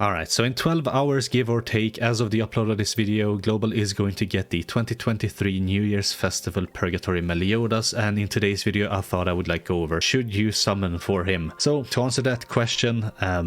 Alright, so in 12 hours, give or take, as of the upload of this video, Global is going to get the 2023 New Year's Festival Purgatory Meliodas, and in today's video I thought I would like go over, should you summon for him? So, to answer that question, let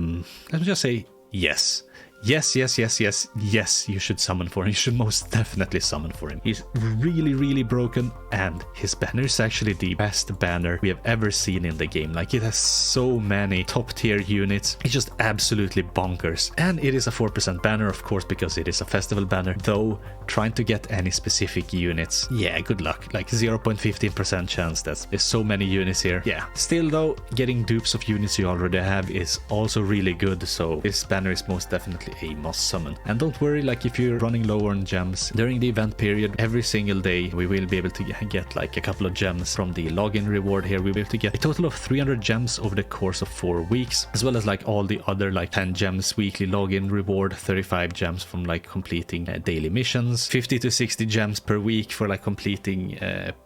me just say yes. Yes, you should summon for him. You should most definitely summon for him. He's really broken, and his banner is actually the best banner we have ever seen in the game. Like, it has so many top tier units. It's just absolutely bonkers. And it is a 4% banner, of course, because it is a festival banner. Though, trying to get any specific units, yeah, good luck. Like 0.15% chance. There's so many units here. Yeah. Still though, getting dupes of units you already have is also really good. So this banner is most definitely a must summon. And don't worry, like if you're running low on gems during the event period, every single day we will be able to get like a couple of gems from the login reward here. We'll be able to get a total of 300 gems over the course of 4 weeks, as well as like all the other like 10 gems weekly login reward, 35 gems from like completing daily missions, 50 to 60 gems per week for like completing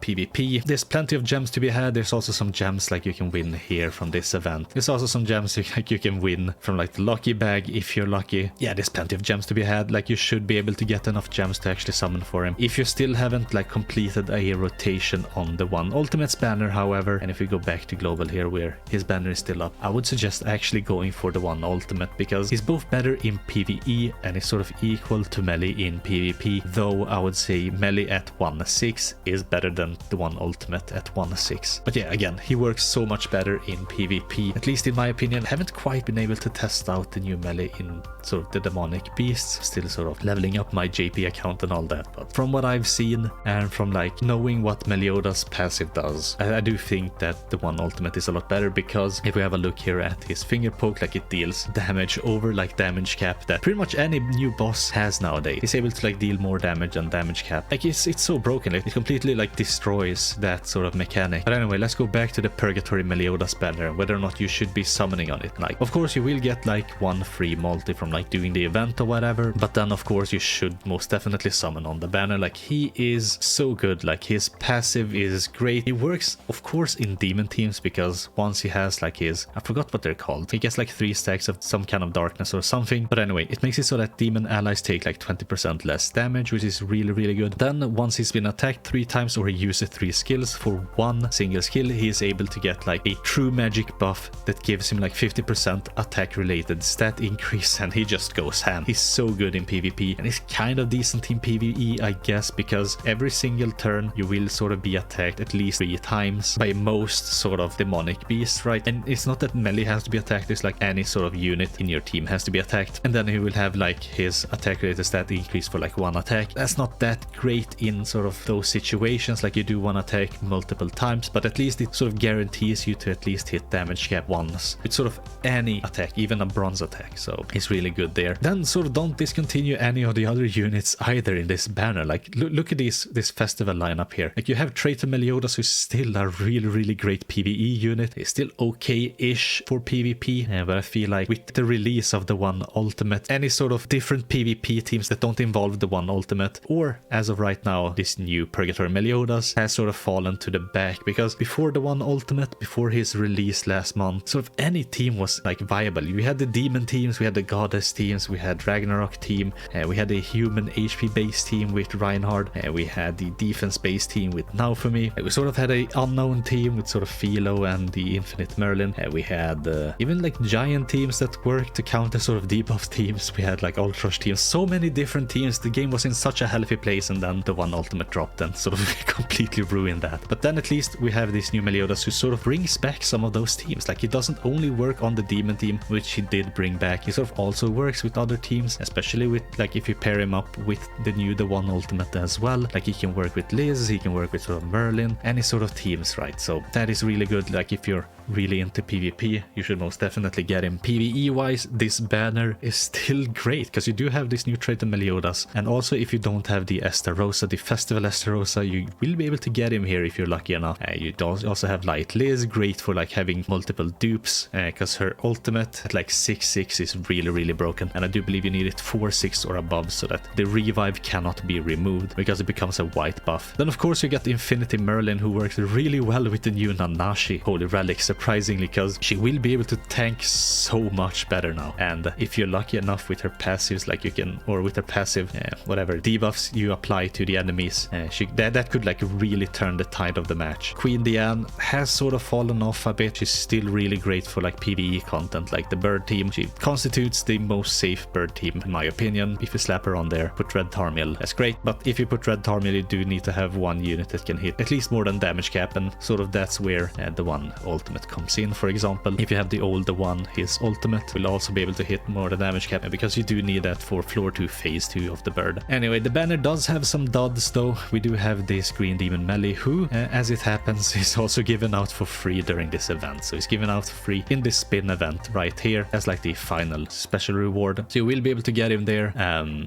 PvP. There's plenty of gems to be had. There's also some gems like you can win here from this event. There's also some gems you can win from like the lucky bag if you're lucky. Yeah, there's plenty of gems to be had. Like, you should be able to get enough gems to actually summon for him. If you still haven't like completed a rotation on the One Ultimate's banner, however, and if we go back to Global here where his banner is still up, I would suggest actually going for the One Ultimate, because he's both better in PvE and is sort of equal to Melee in PvP, though I would say Melee at 1.6 is better than the One Ultimate at 1.6. But yeah, again, he works so much better in PvP, at least in my opinion. I haven't quite been able to test out the new Melee in sort of the demonic beasts, still sort of leveling up my JP account and all that, but from what I've seen and from like knowing what Meliodas passive does, I do think that the One Ultimate is a lot better, because if we have a look here at his finger poke, like it deals damage over like damage cap that pretty much any new boss has nowadays. He's able to like deal more damage than damage cap. Like it's so broken, it completely like destroys that sort of mechanic. But anyway, let's go back to the Purgatory Meliodas banner, whether or not you should be summoning on it. Like, of course you will get like one free multi from like doing the event or whatever, but then of course you should most definitely summon on the banner. Like, he is so good. Like, his passive is great. He works of course in demon teams, because once he has like his, I forgot what they're called, he gets like 3 stacks of some kind of darkness or something, but anyway, it makes it so that demon allies take like 20% less damage, which is really good. Then once he's been attacked 3 times or he uses 3 skills for 1 single skill, he is able to get like a true magic buff that gives him like 50% attack related stat increase, and he just goes ham. He's so good in PvP, and he's kind of decent in PvE, I guess, because every single turn you will sort of be attacked at least 3 times by most sort of demonic beasts, right? And it's not that Melee has to be attacked, it's like any sort of unit in your team has to be attacked, and then he will have like his attack related stat increase for like 1 attack. That's not that great in sort of those situations, like you do 1 attack multiple times, but at least it sort of guarantees you to at least hit damage cap once with sort of any attack, even a bronze attack. So he's really good there. Then sort of don't discontinue any of the other units either in this banner. Like, look at this festival lineup here. Like, you have Traitor Meliodas, who's still a really great PvE unit. He's still okay-ish for PvP, but I feel like with the release of the One Ultimate, any sort of different PvP teams that don't involve the One Ultimate, or as of right now, this new Purgatory Meliodas, has sort of fallen to the back, because before the One Ultimate, before his release last month, sort of any team was like viable. We had the demon teams, we had the goddess teams, we had Ragnarok team, we had a human HP based team with Reinhard, we had the defense based team with Naofumi, we sort of had a unknown team with sort of Philo and the Infinite Merlin, we had even like giant teams that worked to counter sort of debuff teams, we had like Ultrash teams, so many different teams. The game was in such a healthy place, and then the One Ultimate dropped and sort of completely ruined that. But then at least we have this new Meliodas who sort of brings back some of those teams. Like, he doesn't only work on the demon team, which he did bring back, he sort of also works with other teams, especially with like if you pair him up with the One Ultimate as well. Like, he can work with Liz, he can work with sort of Merlin, any sort of teams, right? So that is really good. Like, if you're really into PvP, you should most definitely get him. PvE wise, this banner is still great, because you do have this new Traitor Meliodas, and also if you don't have the Estarossa, the Festival Estarossa, you will be able to get him here if you're lucky enough. You also have Light Liz, great for like having multiple dupes, because her ultimate at like 6/6 is really broken, and I do believe you need it 4/6 or above so that the revive cannot be removed, because it becomes a white buff. Then of course you get Infinity Merlin, who works really well with the new Nanashi Holy Relic surprisingly, because she will be able to tank so much better now. And if you're lucky enough with her passives, like you can, or with her passive, whatever debuffs you apply to the enemies, that could like really turn the tide of the match. Queen Diane has sort of fallen off a bit. She's still really great for like PvE content, like the bird team. She constitutes the most safe bird team in my opinion. If you slap her on there, put Red Tarmiel, that's great. But if you put Red Tarmiel, you do need to have one unit that can hit at least more than damage cap, and sort of that's where the one ultimate comes in. For example, if you have the old the one, his ultimate will also be able to hit more than damage cap, because you do need that for floor 2 phase 2 of the bird. Anyway, the banner does have some duds though. We do have this Green Demon Melee, who as it happens is also given out for free during this event. So he's given out for free in this spin event right here as like the final special reward, so you will be able to get him there.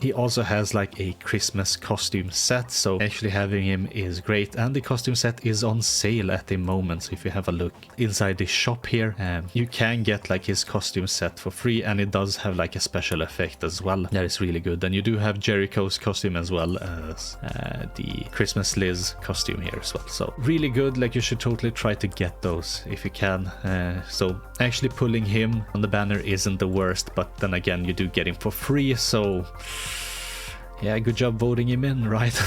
He also has like a Christmas costume set, so actually having him is great, and the costume set is on sale at the moment. So if you have a look inside the shop here, you can get like his costume set for free, and it does have like a special effect as well that is really good. And you do have Jericho's costume as well as the Christmas Liz costume here as well, so really good. Like you should totally try to get those if you can. So actually pulling him on the banner isn't the worst, but then again you do get him for free, so yeah, good job voting him in, right?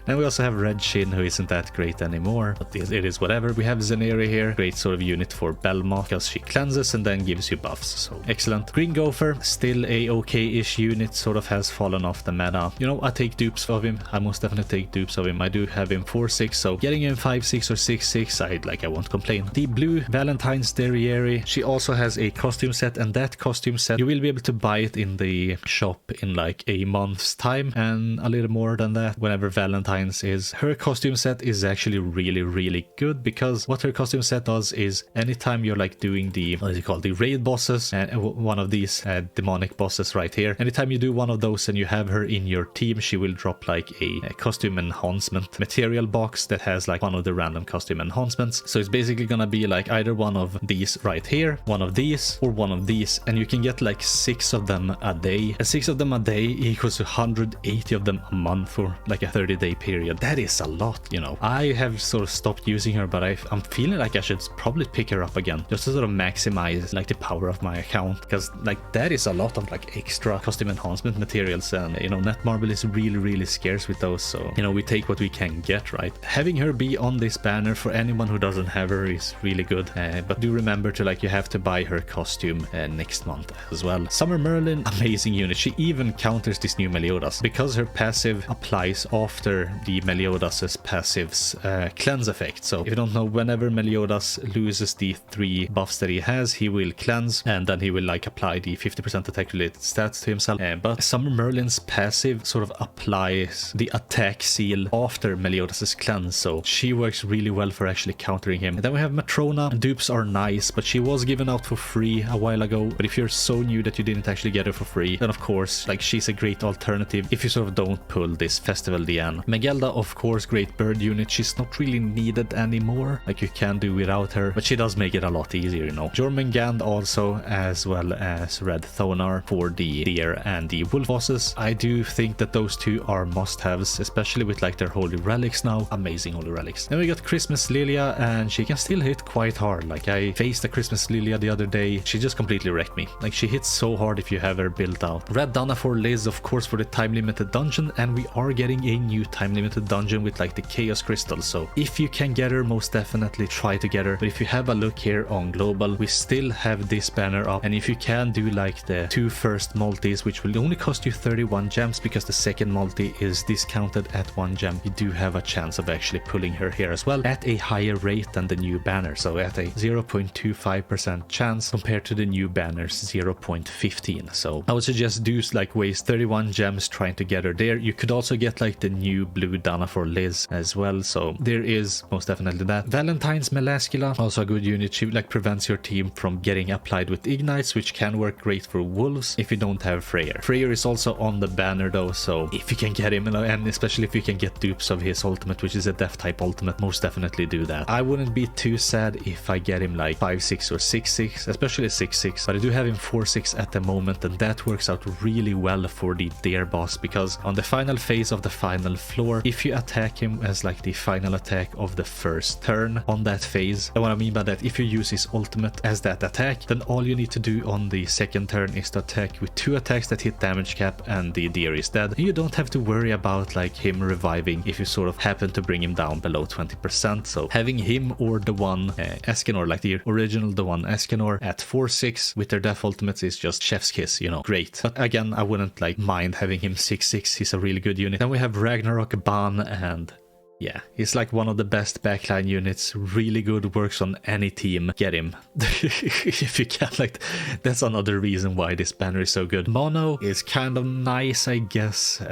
And we also have Red Shin, who isn't that great anymore, but it is whatever. We have Zeneri here, great sort of unit for Belmont, because she cleanses and then gives you buffs, so excellent. Green Gopher, still a okay-ish unit, sort of has fallen off the meta. You know, I take dupes of him. I most definitely take dupes of him. I do have him 4-6, so getting him 5-6 or 6-6, I won't complain. The blue Valentine's Derriere, she also has a costume set, and that costume set, you will be able to buy it in the shop in like a month's time, and a little more than that whenever Valentine's is. Her costume set is actually really good, because what her costume set does is anytime you're like doing the, what is it called, the raid bosses, and one of these demonic bosses right here, anytime you do one of those and you have her in your team, she will drop like a costume enhancement material box that has like one of the random costume enhancements. So it's basically gonna be like either one of these right here, one of these, or one of these, and you can get like 6 of them a day, and 6 of them a day equals 180 of them a month for like a 30-day period. That is a lot, you know. I have sort of stopped using her, but I'm feeling like I should probably pick her up again, just to sort of maximize like the power of my account, because like that is a lot of like extra costume enhancement materials, and you know, Netmarble is really scarce with those, so you know, we take what we can get, right? Having her be on this banner for anyone who doesn't have her is really good, but do remember to like, you have to buy her costume next month as well. Summer Merlin, amazing unit. She even counters this new Meliodas, because her passive applies after the Meliodas' passive's cleanse effect. So if you don't know, whenever Meliodas loses the 3 buffs that he has, he will cleanse, and then he will like apply the 50% attack related stats to himself. But Summer Merlin's passive sort of applies the attack seal after Meliodas' cleanse, so she works really well for actually countering him. And then we have Matrona. Dupes are nice, but she was given out for free a while ago. But if you're so new that you didn't actually get her for free, then of course like she's a great alternative if you sort of don't pull this Festival Diane. Megelda, of course, great bird unit. She's not really needed anymore, like you can do without her, but she does make it a lot easier, you know. Jormungand also, as well as Red Thonar for the deer and the wolf bosses. I do think that those two are must-haves, especially with like their holy relics now. Amazing holy relics. Then we got Christmas Lilia, and she can still hit quite hard. Like I faced a Christmas Lilia the other day, she just completely wrecked me. Like she hits so hard if you have her built out. Red Dana for Liz, of course, for the time limited dungeon, and we are getting a new time limited dungeon with like the Chaos Crystal, so if you can get her, most definitely try to get her. But if you have a look here on global, we still have this banner up, and if you can do like the 2 first multis, which will only cost you 31 gems, because the second multi is discounted at 1 gem, you do have a chance of actually pulling her here as well at a higher rate than the new banner, so at a 0.25% chance compared to the new banner's 0.15. So I would suggest do like waste 31 gems trying to get her there. You could also get like the new blue Dana for Liz as well, so there is most definitely that. Valentine's Melascula, also a good unit. She like prevents your team from getting applied with ignites, which can work great for wolves if you don't have Freyr. Freyr is also on the banner though, so if you can get him, and especially if you can get dupes of his ultimate, which is a death type ultimate, most definitely do that. I wouldn't be too sad if I get him like 5-6 or 6-6, especially 6-6, but I do have him 4-6 at the moment, and that works out really well for the deer boss, because on the final phase of the final floor, floor if you attack him as like the final attack of the first turn on that phase. And what I mean by that, if you use his ultimate as that attack, then all you need to do on the second turn is to attack with 2 attacks that hit damage cap and the deer is dead. And you don't have to worry about like him reviving if you sort of happen to bring him down below 20%. So having him or the one Escanor, like the original the one Escanor at 4-6 with their death ultimates is just chef's kiss, you know, great. But again, I wouldn't like mind having him 6-6. He's a really good unit. Then we have Ragnarok, Ban, and yeah, he's like one of the best backline units, really good, works on any team. Get him. If you can, like, that's another reason why this banner is so good. Mono is kind of nice, I guess.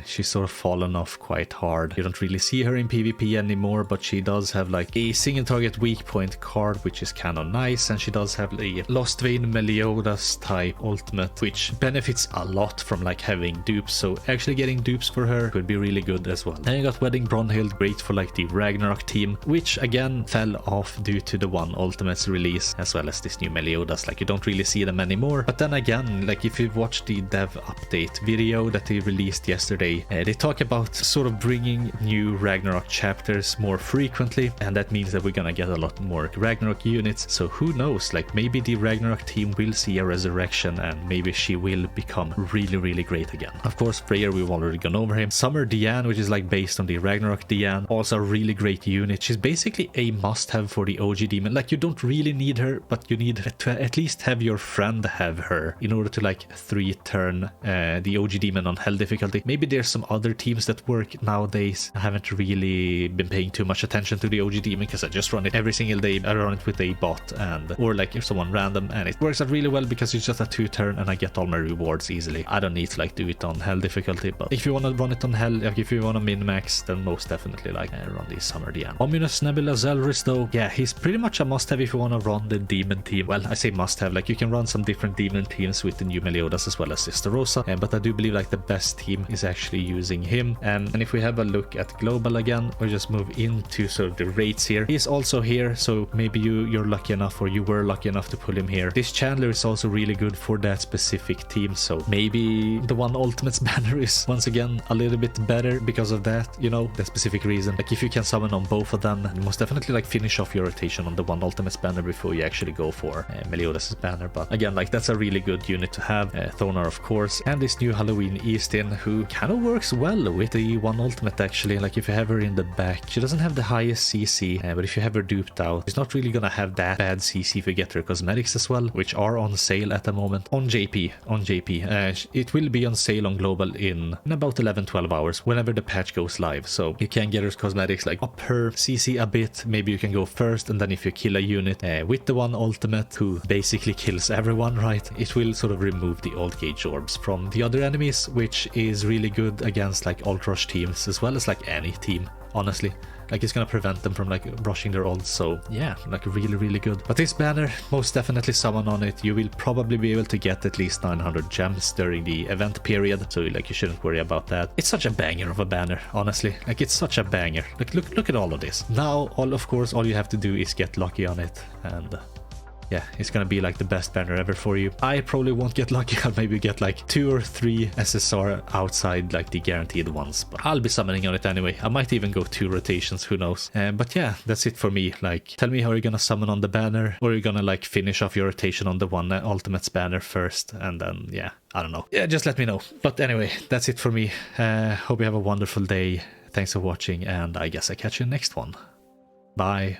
She's sort of fallen off quite hard. You don't really see her in PvP anymore, but she does have like a single target weak point card, which is kind of nice, and she does have a Lost Vein Meliodas type ultimate, which benefits a lot from like having dupes, so actually getting dupes for her could be really good as well. Then you got Wedding Brunhild, great for like the Ragnarok team, which again fell off due to the one ultimates release, as well as this new Meliodas. Like, you don't really see them anymore. But then again, like if you've watched the dev update video that they released yesterday, they talk about sort of bringing new Ragnarok chapters more frequently, and that means that we're gonna get a lot more Ragnarok units. So who knows, like maybe the Ragnarok team will see a resurrection and maybe she will become really, really great again. Of course, Freyr, we've already gone over him. Summer Diane, which is like based on the Ragnarok Diane, also a really great unit. She's basically a must-have for the OG demon. Like, you don't really need her, but you need to at least have your friend have her in order to like 3-turn the OG demon on hell difficulty. Maybe there's some other teams that work nowadays. I haven't really been paying too much attention to the OG demon because I just run it every single day. I run it with a bot and or like if someone random, and it works out really well because it's just a 2-turn and I get all my rewards easily. I don't need to like do it on hell difficulty, but if you want to run it on hell, like if you want to min-max, then most definitely like run the Summer Diane. Ominous Nebula Zelris though, yeah, he's pretty much a must-have if you want to run the demon team. Well, I say must-have, like you can run some different demon teams with the new Meliodas as well as Sister Rosa, but I do believe like the best team is actually using him. And if we have a look at global again, or just move into sort of the rates here, he's also here, so maybe you're lucky enough, or you were lucky enough to pull him here. This Chandler is also really good for that specific team, so maybe the one Ultimates banner is once again a little bit better because of that, you know, the specific reason. Like if you can summon on both of them, you must definitely like finish off your rotation on the one Ultimates banner before you actually go for Meliodas' banner. But again, like that's a really good unit to have. Thonar, of course, and this new Halloween Eastin, who kind of works well with the one Ultimate actually. Like if you have her in the back, she doesn't have the highest CC, but if you have her duped out, she's not really gonna have that bad CC if you get her cosmetics as well, which are on sale at the moment on JP. It will be on sale on global in about 11-12 hours whenever the patch goes live, so you can get her cosmetics, like up her CC a bit. Maybe you can go first, and then if you kill a unit with the one ultimate who basically kills everyone, right, it will sort of remove the old gauge orbs from the other enemies, which is really good against like ult rush teams as well as like any team, honestly. Like it's gonna prevent them from like rushing their ults, so yeah, like really, really good. But this banner, most definitely summon on it. You will probably be able to get at least 900 gems during the event period, so like you shouldn't worry about that. It's such a banger of a banner, honestly. Like it's such a banger. Like look at all of this. Now, of course, all you have to do is get lucky on it, and yeah, it's gonna be like the best banner ever for you. I probably won't get lucky. I'll maybe get like 2 or 3 SSR outside like the guaranteed ones, but I'll be summoning on it anyway. I might even go 2 rotations, who knows. But yeah, that's it for me. Like, tell me how you're gonna summon on the banner, or you're gonna like finish off your rotation on the one Ultimates banner first, and then yeah, I don't know. Yeah, just let me know. But anyway, that's it for me. Hope you have a wonderful day. Thanks for watching, and I guess I catch you next one. Bye.